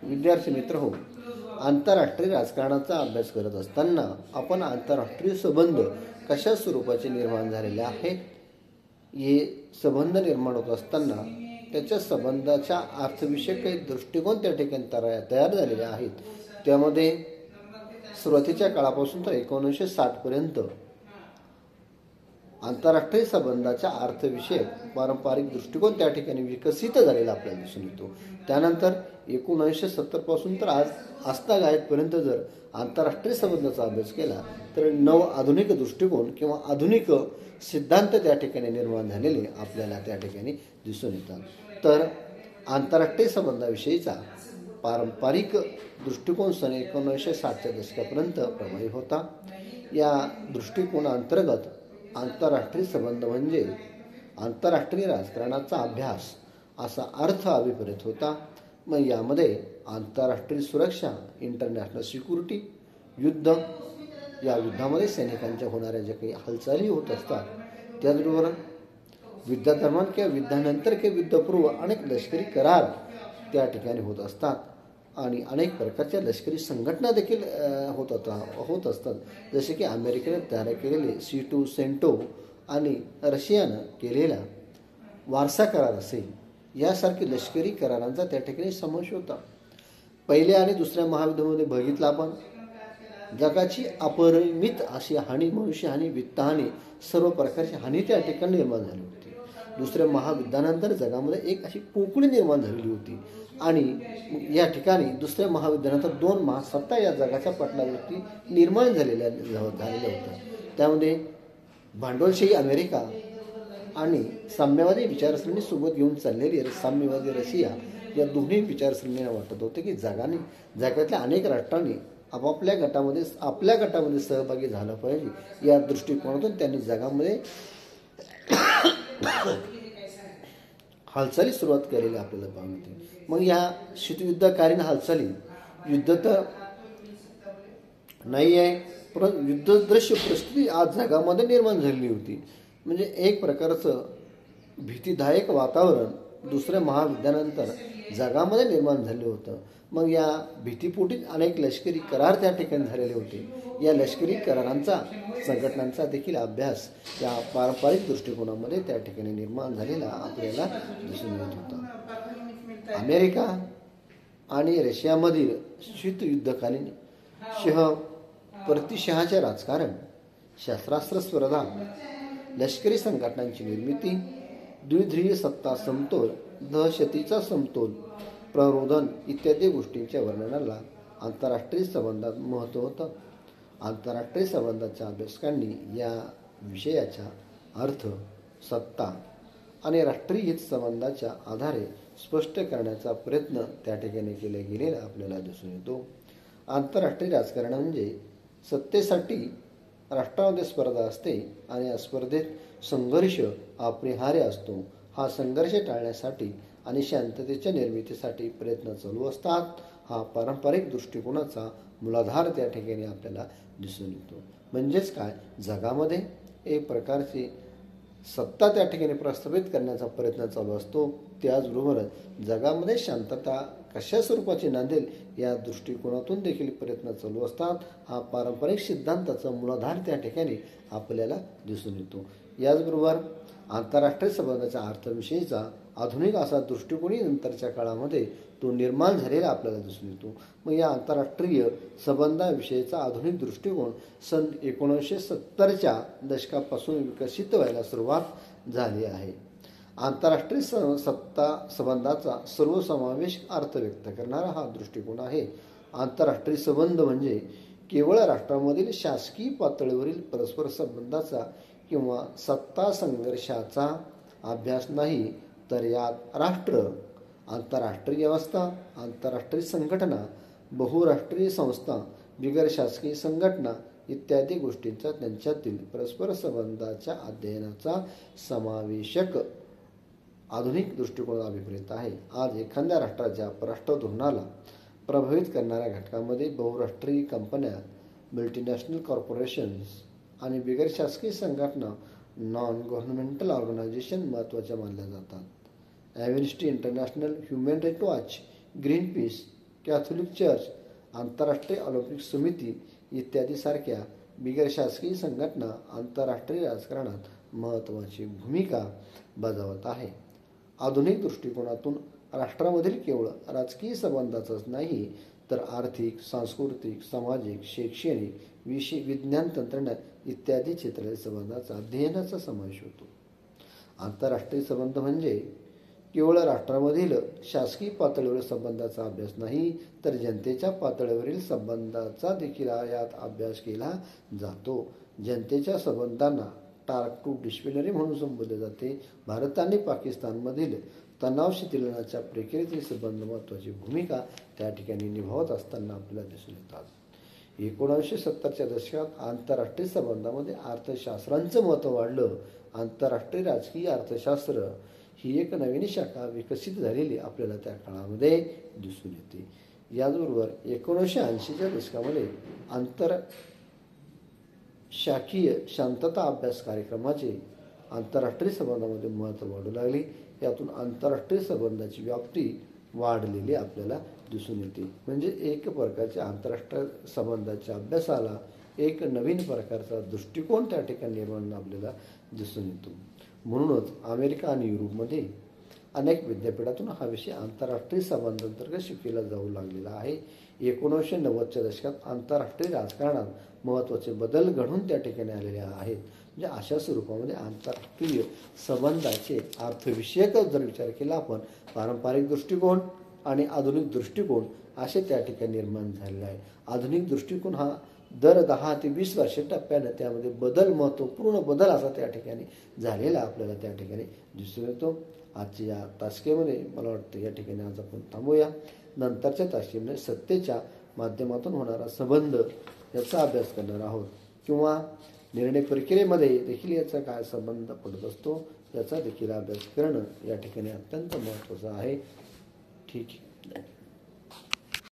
विद्यार्थी मित्र हो, आंतरराष्ट्रीय राजकारणाचा अभ्यास करत असताना आपण आंतरराष्ट्रीय संबंध कशा स्वरूपाचे निर्माण झालेले आहेत, हे संबंध निर्माण होत असताना त्याच्या संबंधाच्या अर्थविषयक काही दृष्टिकोन त्या ठिकाणी तयार झालेले आहेत. त्यामध्ये सुरुवातीच्या काळापासून तर 1960 पर्यंत आंतरराष्ट्रीय संबंधाच्या अर्थविषयक पारंपरिक दृष्टिकोन त्या ठिकाणी विकसित झालेला आपल्याला दिसून येतो. त्यानंतर 1970 पासून तर आजतागायतपर्यंत जर आंतरराष्ट्रीय संबंधाचा अभ्यास केला तर नव आधुनिक दृष्टिकोन किंवा आधुनिक सिद्धांत त्या ठिकाणी निर्माण झालेले आपल्याला त्या ठिकाणी दिसून येतात. तर आंतरराष्ट्रीय संबंधाविषयीचा पारंपरिक दृष्टिकोन सन 1960च्या दशकापर्यंत प्रभावी होता. या दृष्टिकोनाअंतर्गत आंतरराष्ट्रीय संबंध म्हणजे आंतरराष्ट्रीय राजकारणाचा अभ्यास असा अर्थ अभिप्रेत होता. मग यामध्ये आंतरराष्ट्रीय सुरक्षा, इंटरनॅशनल सिक्युरिटी, युद्ध, या युद्धामध्ये सैनिकांच्या होणाऱ्या ज्या काही हालचाली होत असतात, त्याचबरोबर युद्धादरम्यान किंवा युद्धानंतर किंवा युद्धपूर्व अनेक लष्करी करार त्या ठिकाणी होत असतात आणि अनेक प्रकारच्या लष्करी संघटना देखील होत असतात. जसे की अमेरिकेने तयार केलेले C2 सेंटो आणि रशियानं केलेला वारसा करार असेल, यासारखे लष्करी करारांचा त्या ठिकाणी समावेश होता. पहिल्या आणि दुसऱ्या महायुद्धामध्ये बघितलं आपण, जगाची अपरिमित अशी हानी, मनुष्यहानी, वित्तहानी, सर्व प्रकारची हानी त्या ठिकाणी निर्माण झाली होती. दुसऱ्या महायुद्धानंतर जगामध्ये एक अशी पोकळी निर्माण झालेली होती आणि या ठिकाणी दुसऱ्या महायुद्धानंतर 2 महासत्ता या जगाच्या पटलावरती निर्माण झालेल्या होत्या. त्यामध्ये भांडवलशाही अमेरिका आणि साम्यवादी विचारसरणी सोबत घेऊन चाललेली साम्यवादी रशिया, या दोन्ही विचारसरणींना वाटत होते की जगातल्या अनेक राष्ट्रांनी आपल्या गटामध्ये सहभागी झालं पाहिजे. या दृष्टिकोनातून त्यांनी जगामध्ये हालचाली सुरुवात केलेली आपल्याला पाहते. मग या शीतयुद्धकालीन हालचाली, युद्ध तर नाही आहे परंतु युद्धदृश्य परिस्थिती आज जगामध्ये निर्माण झालेली होती. म्हणजे एक प्रकारचं भीतीदायक वातावरण दुसऱ्या महायुद्धानंतर जगामध्ये निर्माण झालं होतं. मग या भीतीपोटी अनेक लष्करी करार त्या ठिकाणी झालेले होते. या लष्करी करारांचा, संघटनांचा देखील अभ्यास या पारंपरिक दृष्टिकोनामध्ये त्या ठिकाणी निर्माण झालेला आपल्याला दिसून येत होता. अमेरिका आणि रशियामधील शीतयुद्धकालीन प्रतिशहाचे राजकारण, शस्त्रास्त्र स्पर्धा, लष्करी संघटनांची निर्मिती, द्विध्रुवीय सत्ता समतोल, दहशतीचा समतोल, प्ररोधन इत्यादी गोष्टींच्या वर्णनाला आंतरराष्ट्रीय संबंधात महत्त्व होतं. आंतरराष्ट्रीय संबंधाच्या अभ्यासकांनी या विषयाचा अर्थ, सत्ता आणि राष्ट्रीय हित संबंधाच्या आधारे स्पष्ट करण्याचा प्रयत्न त्या ठिकाणी केला गेलेला आपल्याला दिसून येतो. आंतरराष्ट्रीय राजकारण म्हणजे सत्तेसाठी राष्ट्रांमध्ये स्पर्धा असते आणि या स्पर्धेत संघर्ष अपरिहार्य असतो. हा संघर्ष टाळण्यासाठी आणि शांततेच्या निर्मितीसाठी प्रयत्न चालू असतात. हा पारंपरिक दृष्टिकोनाचा मूलाधार त्या ठिकाणी आपल्याला दिसून येतो. म्हणजेच काय, जगामध्ये एक प्रकारची सत्ता त्या ठिकाणी प्रस्थापित करण्याचा प्रयत्न चालू असतो. त्याचबरोबर जगामध्ये शांतता कशा स्वरूपाची नांदेल या दृष्टिकोनातून देखील प्रयत्न चालू असतात. हा पारंपरिक सिद्धांताचा मूलाधार त्या ठिकाणी आपल्याला दिसून येतो. याचबरोबर आंतरराष्ट्रीय संबंधाच्या अर्थविषयीचा आधुनिक असा दृष्टिकोनही नंतरच्या काळामध्ये तो निर्माण झालेला आपल्याला दिसून येतो. मग या आंतरराष्ट्रीय संबंधाविषयीचा आधुनिक दृष्टिकोन सन 1970च्या दशकापासून विकसित व्हायला सुरुवात झाली आहे. आंतरराष्ट्रीय संबंधाचा सर्वसमावेशक अर्थ व्यक्त करणारा हा दृष्टिकोन आहे. आंतरराष्ट्रीय संबंध म्हणजे केवळ राष्ट्रांमधील शासकीय पातळीवरील परस्पर संबंधाचा किंवा सत्ता संघर्षाचा अभ्यास नाही, तर यात राष्ट्र, आंतरराष्ट्रीय व्यवस्था, आंतरराष्ट्रीय संघटना, बहुराष्ट्रीय संस्था, बिगर शासकीय संघटना इत्यादी गोष्टींचा त्यांच्यातील परस्पर संबंधाच्या अध्ययनाचा समावेशक आधुनिक दृष्टिकोन अभिप्रेत आहे. आज एखाद्या राष्ट्राच्या परराष्ट्र धोरणाला प्रभावित करणाऱ्या घटकांमध्ये बहुराष्ट्रीय कंपन्या, मल्टीनॅशनल कॉर्पोरेशन्स आणि बिगर शासकीय संघटना, नॉन गव्हर्नमेंटल ऑर्गनायझेशन महत्त्वाच्या मानल्या जातात. Amnesty International, Human Rights Watch, Greenpeace, Catholic church, आंतरराष्ट्रीय ऑलिम्पिक समिती इत्यादी सारख्या बिगर शासकीय संघटना आंतरराष्ट्रीय राजकारणात महत्त्वाची भूमिका बजावत आहे. आधुनिक दृष्टिकोनातून राष्ट्रामधील केवळ राजकीय संबंधाचाच नाही तर आर्थिक, सांस्कृतिक, सामाजिक, शैक्षणिक, विज्ञान, तंत्रज्ञान इत्यादी क्षेत्रातील संबंधाचा अध्ययनाचा समावेश होतो. आंतरराष्ट्रीय संबंध म्हणजे केवळ राष्ट्रामधील शासकीय पातळीवरील संबंधाचा अभ्यास नाही तर जनतेच्या पातळीवरील संबंधाचा देखील यात अभ्यास केला जातो. जनतेच्या संबंधांना टार्क टू डिसिप्लिनरी म्हणून संबोधले जाते. भारत आणि पाकिस्तानमधील तणाव शिथिलनाच्या प्रक्रियेतील संबंध महत्त्वाची भूमिका त्या ठिकाणी निभावत असताना आपल्याला दिसून येतात. 1970च्या दशकात आंतरराष्ट्रीय संबंधामध्ये अर्थशास्त्रांचं महत्त्व वाढलं. आंतरराष्ट्रीय राजकीय अर्थशास्त्र ही एक नवीन शाखा विकसित झालेली आपल्याला त्या काळामध्ये दिसून येते. याचबरोबर 1980च्या दशकामध्ये आंतरशाखीय शांतता अभ्यास कार्यक्रमाचे आंतरराष्ट्रीय संबंधामध्ये महत्त्व वाढू लागले. यातून आंतरराष्ट्रीय संबंधाची व्याप्ती वाढलेली आपल्याला दिसून येते. म्हणजे एक प्रकारच्या आंतरराष्ट्रीय संबंधाच्या अभ्यासाला एक नवीन प्रकारचा दृष्टिकोन त्या ठिकाणी निर्माण आपल्याला दिसून येतो. म्हणूनच अमेरिका आणि युरोपमध्ये अनेक विद्यापीठातून हा विषय आंतरराष्ट्रीय संबंधांतर्गत शिकविला जाऊ लागलेला आहे. 1990च्या दशकात आंतरराष्ट्रीय राजकारणात महत्त्वाचे बदल घडून त्या ठिकाणी आलेले आहेत. म्हणजे अशा स्वरूपामध्ये आंतरराष्ट्रीय संबंधाचे अर्थविषयक जर विचार केला आपण पारंपरिक दृष्टिकोन आणि आधुनिक दृष्टिकोन असे त्या ठिकाणी निर्माण झालेले आहे. आधुनिक दृष्टिकोन हा दर 10 ते 20 वर्ष टप्प्यानं त्यामध्ये बदल, महत्त्वपूर्ण बदल असा त्या ठिकाणी झालेला आपल्याला त्या ठिकाणी दिसून येतो. आजच्या या तासिकेमध्ये मला वाटतं या ठिकाणी आज आपण थांबूया. नंतरच्या तासिकेमध्ये सत्तेच्या माध्यमातून होणारा संबंध याचा अभ्यास करणार आहोत किंवा निर्णय प्रक्रियेमध्ये देखील याचा काय संबंध पडत असतो याचा देखील अभ्यास करणं या ठिकाणी अत्यंत महत्त्वाचं आहे. ठीक आहे.